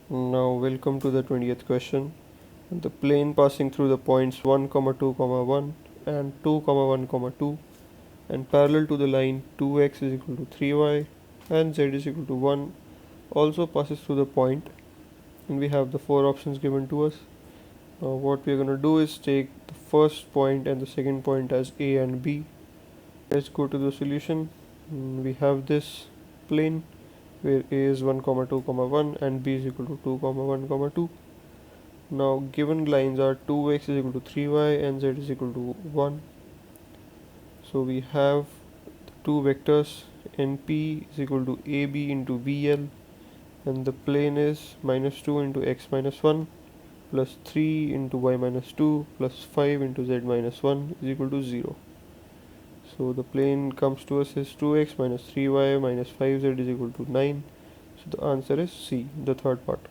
Now welcome to the 20th question. The plane passing through the points 1, 2, 1 and 2, 1, 2 and parallel to the line 2x is equal to 3y and z is equal to 1 also passes through the point, and we have the four options given to us. Now what we are going to do is take the first point and the second point as a and b. Let's go to the solution. We have this plane where a is 1, 2, 1 and b is equal to 2, 1, 2. Now given lines are 2x is equal to 3y and z is equal to 1. So we have the two vectors np is equal to ab into vl, and the plane is minus 2 into x minus 1 plus 3 into y minus 2 plus 5 into z minus 1 is equal to 0. So the plane comes to us as 2x minus 3y minus 5z is equal to 9. So the answer is C, the third part.